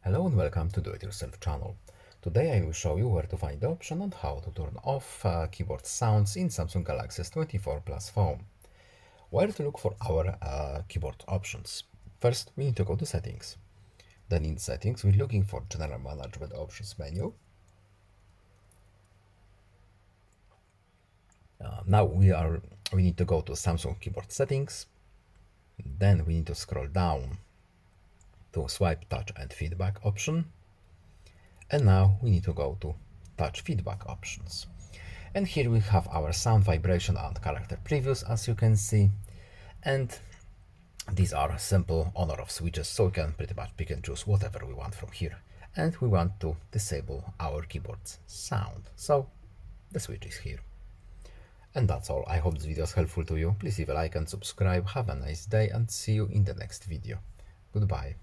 Hello and welcome to Do It Yourself channel. Today I will show you where to find the option and how to turn off keyboard sounds in Samsung Galaxy S24 Plus phone. Where to look for our keyboard options? First, we need to go to Settings. Then in Settings, we're looking for General Management Options menu. Now we need to go to Samsung Keyboard Settings. Then we need to scroll down to Swipe, Touch and Feedback option. And now we need to go to Touch Feedback options. And here we have our sound vibration and character previews, as you can see. And these are simple on-off switches, so we can pretty much pick and choose whatever we want from here. And we want to disable our keyboard's sound, so the switch is here. And that's all. I hope this video is helpful to you. Please leave a like and subscribe. Have a nice day and see you in the next video. Goodbye.